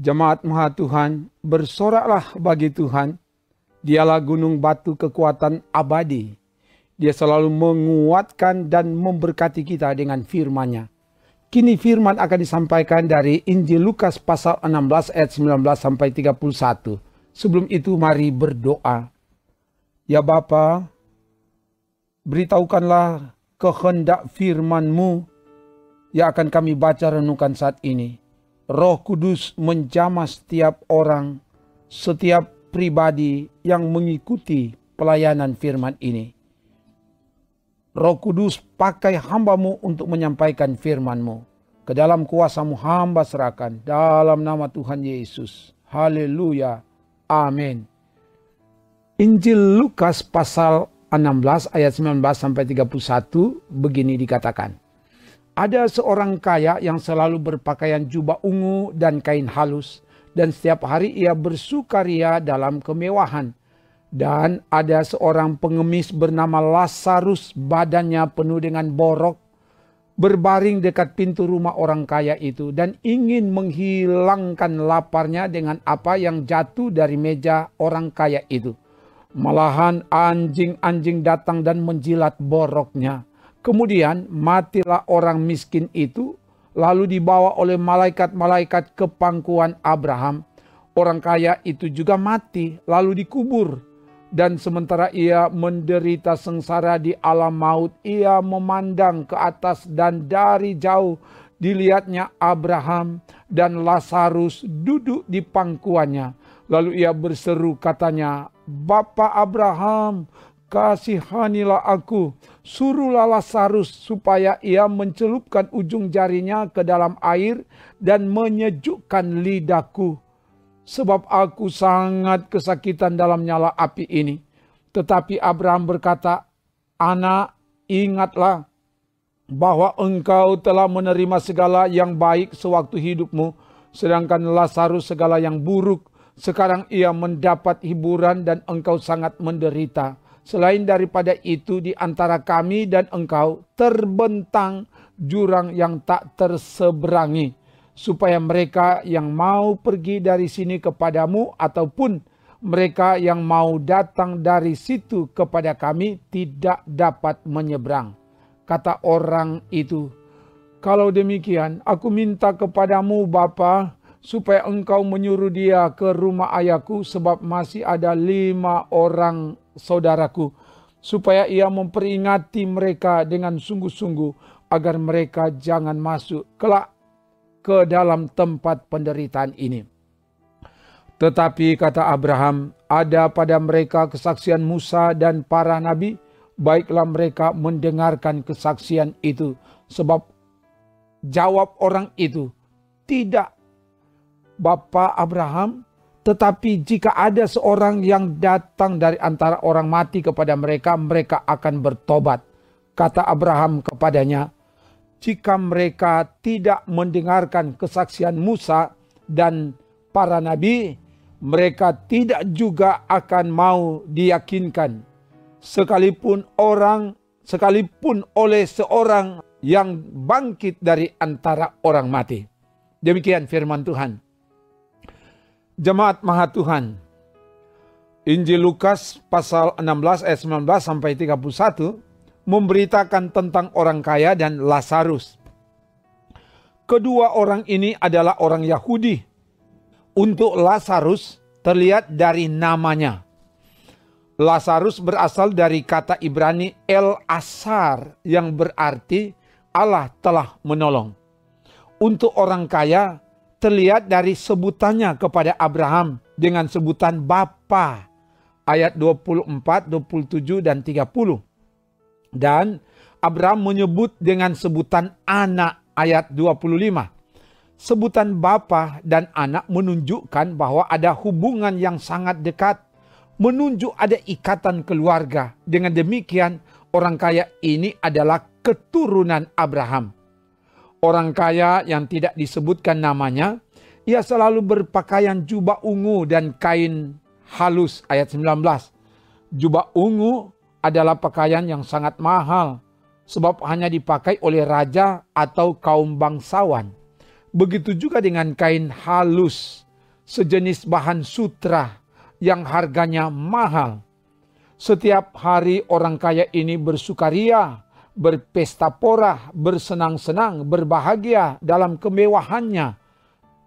Jemaat Maha Tuhan, bersoraklah bagi Tuhan. Dialah gunung batu kekuatan abadi. Dia selalu menguatkan dan memberkati kita dengan firman-Nya. Kini firman akan disampaikan dari Injil Lukas pasal 16 ayat 19 sampai 31. Sebelum itu mari berdoa. Ya Bapa, beritahukanlah kehendak firman-Mu yang akan kami baca renungkan saat ini. Roh Kudus menjamah setiap orang, setiap pribadi yang mengikuti pelayanan firman ini. Roh Kudus, pakai hamba-Mu untuk menyampaikan firman-Mu. Ke dalam kuasa-Mu hamba serahkan. Dalam nama Tuhan Yesus. Haleluya. Amin. Injil Lukas pasal 16 ayat 19 sampai 31 begini dikatakan. Ada seorang kaya yang selalu berpakaian jubah ungu dan kain halus. Dan setiap hari ia bersukaria dalam kemewahan. Dan ada seorang pengemis bernama Lazarus, badannya penuh dengan borok, berbaring dekat pintu rumah orang kaya itu dan ingin menghilangkan laparnya dengan apa yang jatuh dari meja orang kaya itu. Malahan anjing-anjing datang dan menjilat boroknya. Kemudian matilah orang miskin itu, lalu dibawa oleh malaikat-malaikat ke pangkuan Abraham. Orang kaya itu juga mati, lalu dikubur. Dan sementara ia menderita sengsara di alam maut, ia memandang ke atas dan dari jauh dilihatnya Abraham dan Lazarus duduk di pangkuannya. Lalu ia berseru katanya, "Bapa Abraham, kasihanilah aku, suruhlah Lazarus supaya ia mencelupkan ujung jarinya ke dalam air dan menyejukkan lidahku. Sebab aku sangat kesakitan dalam nyala api ini." Tetapi Abraham berkata, "Anak, ingatlah bahwa engkau telah menerima segala yang baik sewaktu hidupmu, sedangkan Lazarus segala yang buruk. Sekarang ia mendapat hiburan dan engkau sangat menderita. Selain daripada itu, di antara kami dan engkau terbentang jurang yang tak terseberangi, supaya mereka yang mau pergi dari sini kepadamu ataupun mereka yang mau datang dari situ kepada kami tidak dapat menyeberang." Kata orang itu, "Kalau demikian, aku minta kepadamu Bapa, supaya engkau menyuruh dia ke rumah ayahku, sebab masih ada 5 orang saudaraku, supaya ia memperingati mereka dengan sungguh-sungguh, agar mereka jangan masuk kelak ke dalam tempat penderitaan ini." Tetapi kata Abraham, "Ada pada mereka kesaksian Musa dan para nabi, baiklah mereka mendengarkan kesaksian itu." Sebab jawab orang itu, "Tidak, Bapa Abraham, tetapi jika ada seorang yang datang dari antara orang mati kepada mereka, mereka akan bertobat." Kata Abraham kepadanya, "Jika mereka tidak mendengarkan kesaksian Musa dan para nabi, mereka tidak juga akan mau diyakinkan, sekalipun oleh seorang yang bangkit dari antara orang mati." Demikian firman Tuhan. Jemaat Maha Tuhan, Injil Lukas pasal 16 ayat 19 sampai 31 memberitakan tentang orang kaya dan Lazarus. Kedua orang ini adalah orang Yahudi. Untuk Lazarus terlihat dari namanya. Lazarus berasal dari kata Ibrani El-Asar yang berarti Allah telah menolong. Untuk orang kaya terlihat dari sebutannya kepada Abraham dengan sebutan Bapa, ayat 24, 27, dan 30. Dan Abraham menyebut dengan sebutan anak, ayat 25. Sebutan Bapa dan anak menunjukkan bahwa ada hubungan yang sangat dekat, menunjuk ada ikatan keluarga. Dengan demikian, orang kaya ini adalah keturunan Abraham. Orang kaya yang tidak disebutkan namanya, ia selalu berpakaian jubah ungu dan kain halus, ayat 19. Jubah ungu adalah pakaian yang sangat mahal, sebab hanya dipakai oleh raja atau kaum bangsawan. Begitu juga dengan kain halus. sejenis bahan sutra yang harganya mahal. Setiap hari orang kaya ini bersukaria, berpesta porah, bersenang-senang, berbahagia dalam kemewahannya,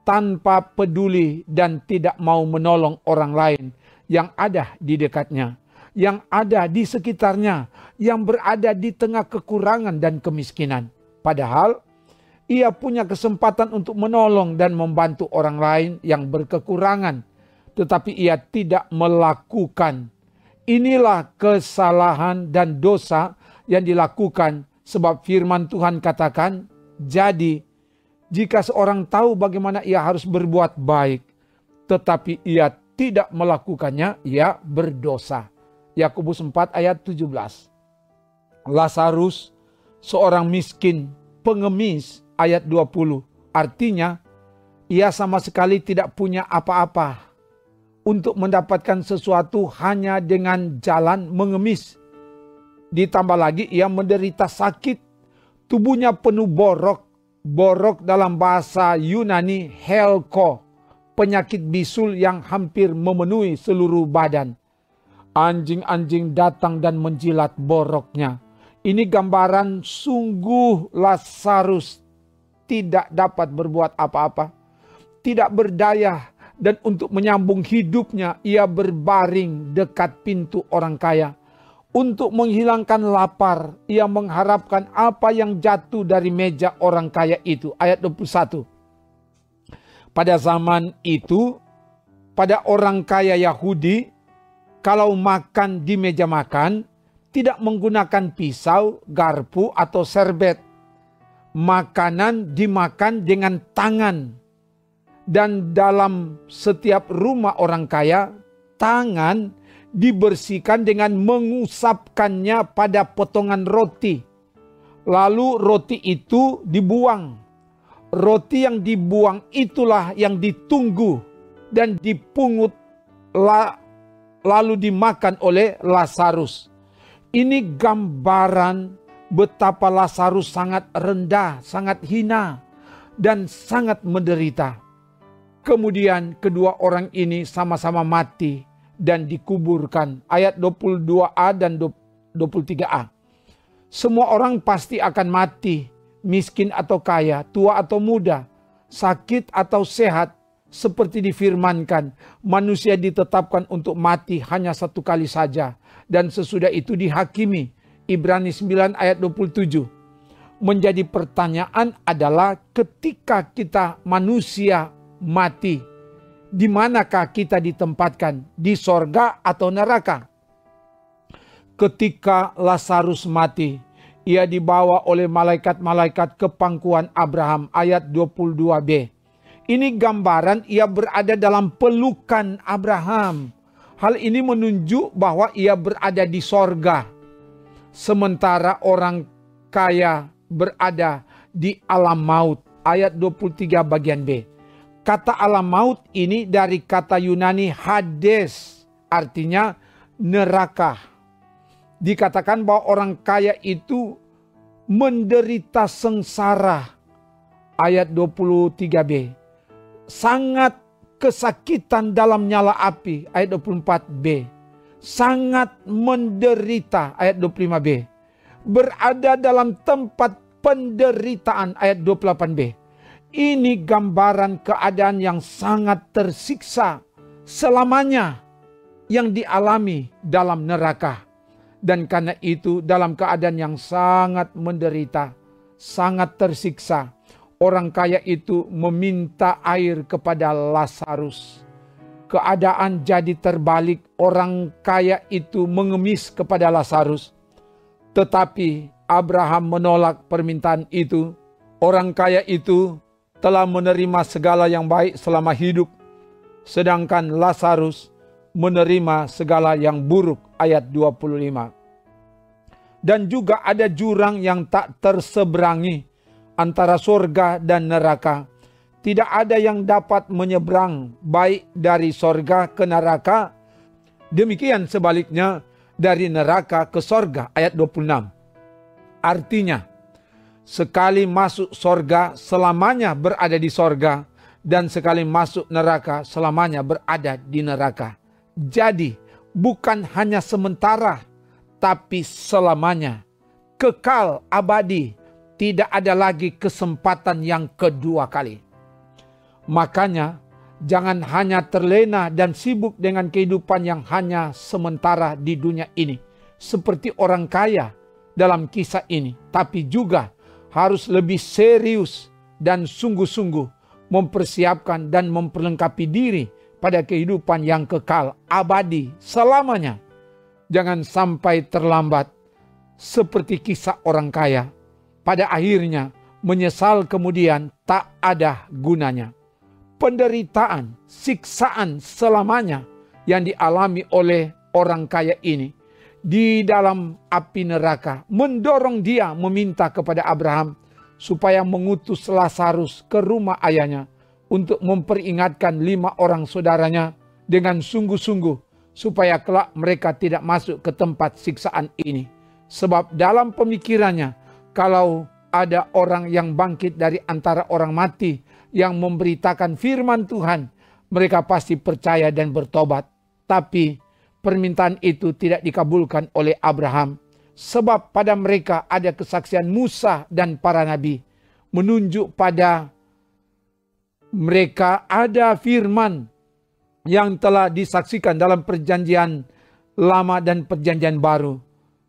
tanpa peduli dan tidak mau menolong orang lain yang ada di dekatnya, yang ada di sekitarnya, yang berada di tengah kekurangan dan kemiskinan. Padahal ia punya kesempatan untuk menolong dan membantu orang lain yang berkekurangan, tetapi ia tidak melakukan. Inilah kesalahan dan dosa yang dilakukan, sebab firman Tuhan katakan, jadi jika seorang tahu bagaimana ia harus berbuat baik, tetapi ia tidak melakukannya, ia berdosa. Yakobus 4 ayat 17. Lazarus, seorang miskin pengemis, ayat 20. Artinya, ia sama sekali tidak punya apa-apa untuk mendapatkan sesuatu hanya dengan jalan mengemis. Ditambah lagi ia menderita sakit, tubuhnya penuh borok. Borok dalam bahasa Yunani helko, penyakit bisul yang hampir memenuhi seluruh badan. Anjing-anjing datang dan menjilat boroknya. Ini gambaran sungguh Lazarus tidak dapat berbuat apa-apa, tidak berdaya, dan untuk menyambung hidupnya ia berbaring dekat pintu orang kaya. Untuk menghilangkan lapar, ia mengharapkan apa yang jatuh dari meja orang kaya itu. Ayat 21. Pada zaman itu, pada orang kaya Yahudi, kalau makan di meja makan, tidak menggunakan pisau, garpu, atau serbet. Makanan dimakan dengan tangan. Dan dalam setiap rumah orang kaya, tangan dibersihkan dengan mengusapkannya pada potongan roti. Lalu roti itu dibuang. Roti yang dibuang itulah yang ditunggu dan dipungut lalu dimakan oleh Lazarus. Ini gambaran betapa Lazarus sangat rendah, sangat hina, dan sangat menderita. Kemudian kedua orang ini sama-sama mati dan dikuburkan. Ayat 22a dan 23a. Semua orang pasti akan mati, miskin atau kaya, tua atau muda, sakit atau sehat. Seperti difirmankan, manusia ditetapkan untuk mati hanya satu kali saja, dan sesudah itu dihakimi. Ibrani 9 ayat 27. Menjadi pertanyaan adalah, ketika kita manusia mati, di manakah kita ditempatkan? Di sorga atau neraka? Ketika Lazarus mati, ia dibawa oleh malaikat-malaikat ke pangkuan Abraham. Ayat 22b. Ini gambaran ia berada dalam pelukan Abraham. Hal ini menunjuk bahwa ia berada di sorga. Sementara orang kaya berada di alam maut. Ayat 23 bagian B. Kata alam maut ini dari kata Yunani Hades, artinya neraka. Dikatakan bahwa orang kaya itu menderita sengsara. Ayat 23b. Sangat kesakitan dalam nyala api. Ayat 24b. Sangat menderita. Ayat 25b. Berada dalam tempat penderitaan. Ayat 28b. Ini gambaran keadaan yang sangat tersiksa selamanya yang dialami dalam neraka. Dan karena itu dalam keadaan yang sangat menderita, sangat tersiksa, orang kaya itu meminta air kepada Lazarus. Keadaan jadi terbalik, orang kaya itu mengemis kepada Lazarus. Tetapi Abraham menolak permintaan itu. Orang kaya itu telah menerima segala yang baik selama hidup, sedangkan Lazarus menerima segala yang buruk. Ayat 25. Dan juga ada jurang yang tak terseberangi antara sorga dan neraka. Tidak ada yang dapat menyeberang baik dari sorga ke neraka, demikian sebaliknya dari neraka ke sorga. Ayat 26. Artinya, sekali masuk sorga, selamanya berada di sorga, dan sekali masuk neraka selamanya berada di neraka. Jadi bukan hanya sementara, tapi selamanya. Kekal abadi, tidak ada lagi kesempatan yang kedua kali. Makanya jangan hanya terlena dan sibuk dengan kehidupan yang hanya sementara di dunia ini, seperti orang kaya dalam kisah ini, tapi juga harus lebih serius dan sungguh-sungguh mempersiapkan dan memperlengkapi diri pada kehidupan yang kekal abadi selamanya. Jangan sampai terlambat seperti kisah orang kaya. Pada akhirnya menyesal kemudian tak ada gunanya. Penderitaan, siksaan selamanya yang dialami oleh orang kaya ini di dalam api neraka mendorong dia meminta kepada Abraham supaya mengutus Lazarus ke rumah ayahnya untuk memperingatkan 5 orang saudaranya dengan sungguh-sungguh supaya kelak mereka tidak masuk ke tempat siksaan ini. Sebab dalam pemikirannya, kalau ada orang yang bangkit dari antara orang mati yang memberitakan firman Tuhan, mereka pasti percaya dan bertobat. Tapi permintaan itu tidak dikabulkan oleh Abraham. Sebab pada mereka ada kesaksian Musa dan para nabi, menunjuk pada mereka ada firman yang telah disaksikan dalam perjanjian lama dan perjanjian baru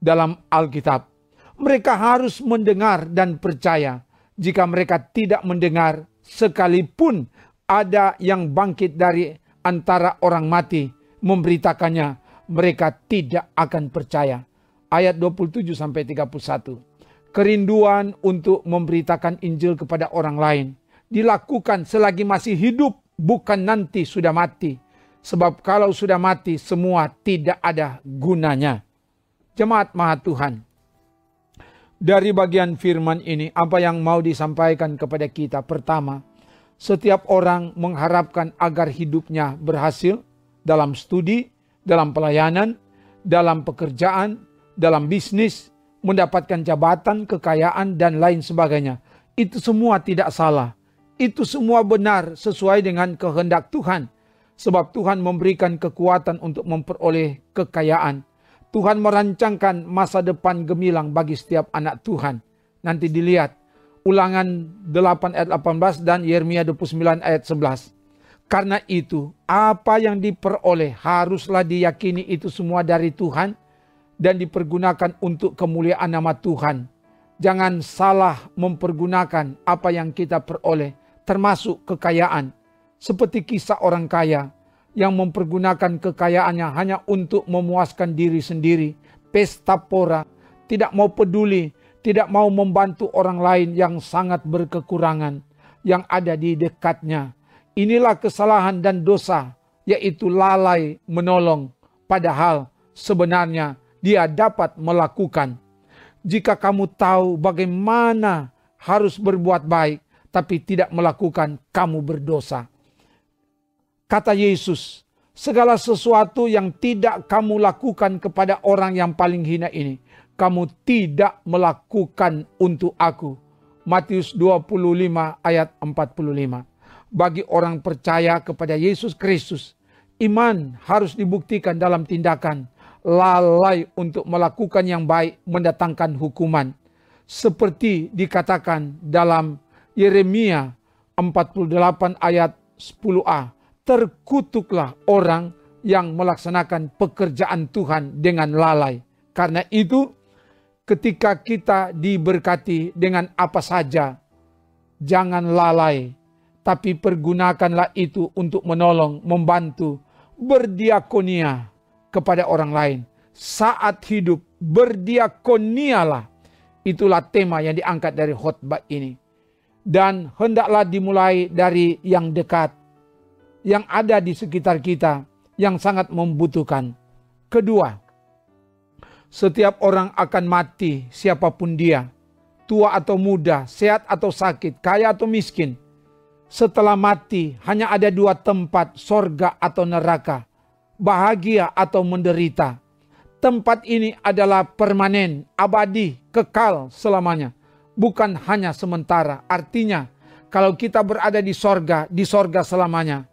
dalam Alkitab. Mereka harus mendengar dan percaya. Jika mereka tidak mendengar, sekalipun ada yang bangkit dari antara orang mati memberitakannya, mereka tidak akan percaya. Ayat 27-31. Kerinduan untuk memberitakan Injil kepada orang lain dilakukan selagi masih hidup, bukan nanti sudah mati. Sebab kalau sudah mati, semua tidak ada gunanya. Jemaat Maha Tuhan, dari bagian firman ini, apa yang mau disampaikan kepada kita? Pertama, setiap orang mengharapkan agar hidupnya berhasil dalam studi, dalam pelayanan, dalam pekerjaan, dalam bisnis, mendapatkan jabatan, kekayaan, dan lain sebagainya. Itu semua tidak salah. Itu semua benar sesuai dengan kehendak Tuhan. Sebab Tuhan memberikan kekuatan untuk memperoleh kekayaan. Tuhan merancangkan masa depan gemilang bagi setiap anak Tuhan. Nanti dilihat Ulangan 8 ayat 18 dan Yeremia 29 ayat 11. Karena itu, apa yang diperoleh haruslah diyakini itu semua dari Tuhan dan dipergunakan untuk kemuliaan nama Tuhan. Jangan salah mempergunakan apa yang kita peroleh, termasuk kekayaan. Seperti kisah orang kaya yang mempergunakan kekayaannya hanya untuk memuaskan diri sendiri, pesta pora, tidak mau peduli, tidak mau membantu orang lain yang sangat berkekurangan yang ada di dekatnya. Inilah kesalahan dan dosa, yaitu lalai menolong, padahal sebenarnya dia dapat melakukan. Jika kamu tahu bagaimana harus berbuat baik, tapi tidak melakukan, kamu berdosa. Kata Yesus, segala sesuatu yang tidak kamu lakukan kepada orang yang paling hina ini, kamu tidak melakukan untuk aku. Matius 25 ayat 45. Bagi orang percaya kepada Yesus Kristus, iman harus dibuktikan dalam tindakan. Lalai untuk melakukan yang baik mendatangkan hukuman. Seperti dikatakan dalam Yeremia 48 ayat 10a. Terkutuklah orang yang melaksanakan pekerjaan Tuhan dengan lalai. Karena itu, ketika kita diberkati dengan apa saja, jangan lalai, tapi pergunakanlah itu untuk menolong, membantu, berdiakonia kepada orang lain. Saat hidup, berdiakonialah. Itulah tema yang diangkat dari khotbah ini. Dan hendaklah dimulai dari yang dekat, yang ada di sekitar kita, yang sangat membutuhkan. Kedua, setiap orang akan mati, siapapun dia, tua atau muda, sehat atau sakit, kaya atau miskin. Setelah mati, hanya ada dua tempat, sorga atau neraka, bahagia atau menderita. Tempat ini adalah permanen, abadi, kekal selamanya. Bukan hanya sementara, artinya Kalau kita berada di sorga selamanya.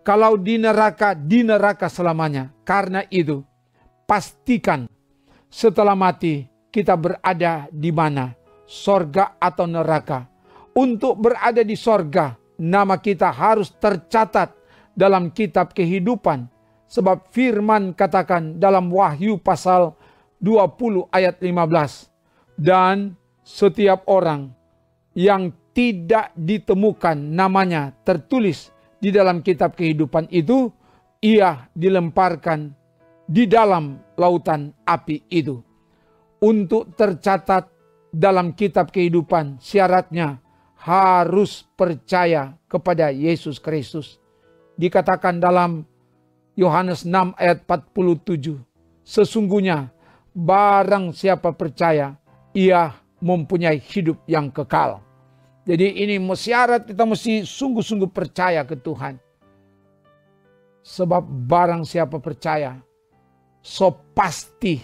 Kalau di neraka selamanya. Karena itu, pastikan setelah mati kita berada di mana? Sorga atau neraka. Untuk berada di sorga, nama kita harus tercatat dalam kitab kehidupan. Sebab firman katakan dalam Wahyu pasal 20 ayat 15. Dan setiap orang yang tidak ditemukan namanya tertulis di dalam kitab kehidupan itu, ia dilemparkan di dalam lautan api itu. Untuk tercatat dalam kitab kehidupan, syaratnya harus percaya kepada Yesus Kristus. Dikatakan dalam Yohanes 6 ayat 47, sesungguhnya barang siapa percaya, ia mempunyai hidup yang kekal. Jadi ini syarat kita mesti sungguh-sungguh percaya ke Tuhan. Sebab barang siapa percaya, so pasti.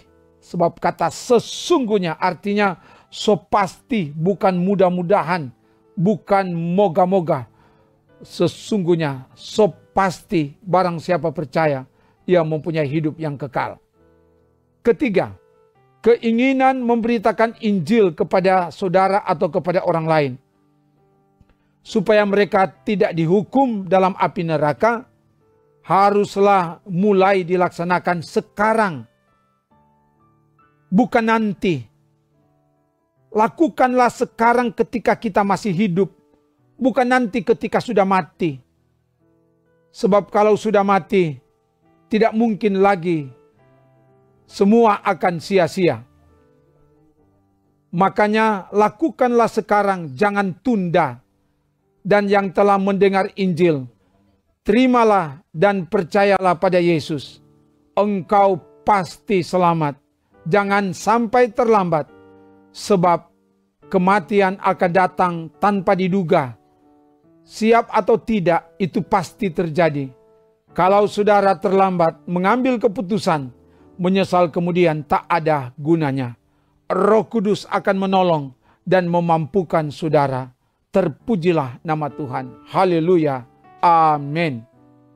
Sebab kata sesungguhnya artinya so pasti, bukan mudah-mudahan, bukan moga-moga. Sesungguhnya so pasti barang siapa percaya, ia mempunyai hidup yang kekal. Ketiga, keinginan memberitakan Injil kepada saudara atau kepada orang lain. Supaya mereka tidak dihukum dalam api neraka, haruslah mulai dilaksanakan sekarang. Bukan nanti. Lakukanlah sekarang ketika kita masih hidup. Bukan nanti ketika sudah mati. Sebab kalau sudah mati, tidak mungkin lagi semua akan sia-sia. Makanya lakukanlah sekarang, jangan tunda. Dan yang telah mendengar Injil, terimalah dan percayalah pada Yesus. Engkau pasti selamat. Jangan sampai terlambat. Sebab kematian akan datang tanpa diduga. Siap atau tidak, itu pasti terjadi. Kalau saudara terlambat mengambil keputusan, menyesal kemudian tak ada gunanya. Roh Kudus akan menolong dan memampukan saudara. Terpujilah nama Tuhan. Haleluya. Amin.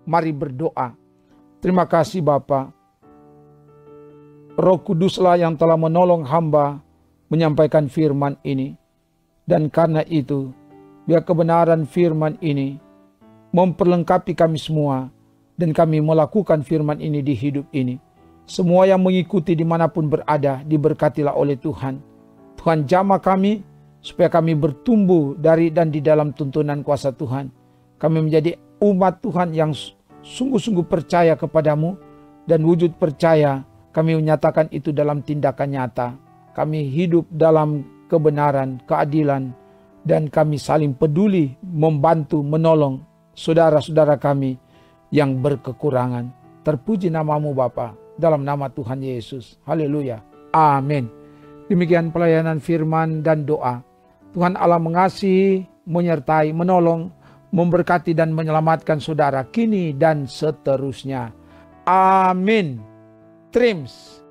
Mari berdoa. Terima kasih Bapa. Roh Kuduslah yang telah menolong hamba menyampaikan firman ini. Dan karena itu, biar kebenaran firman ini memperlengkapi kami semua. Dan kami melakukan firman ini di hidup ini. Semua yang mengikuti dimanapun berada, diberkatilah oleh Tuhan. Tuhan jamah kami, supaya kami bertumbuh dari dan di dalam tuntunan kuasa Tuhan. Kami menjadi umat Tuhan yang sungguh-sungguh percaya kepadamu. Dan wujud percaya kami menyatakan itu dalam tindakan nyata. Kami hidup dalam kebenaran, keadilan. Dan kami saling peduli, membantu, menolong saudara-saudara kami yang berkekurangan. Terpuji namamu Bapa, dalam nama Tuhan Yesus. Haleluya. Amin. Demikian pelayanan firman dan doa. Tuhan Allah mengasihi, menyertai, menolong, memberkati dan menyelamatkan saudara kini dan seterusnya. Amin. Trims.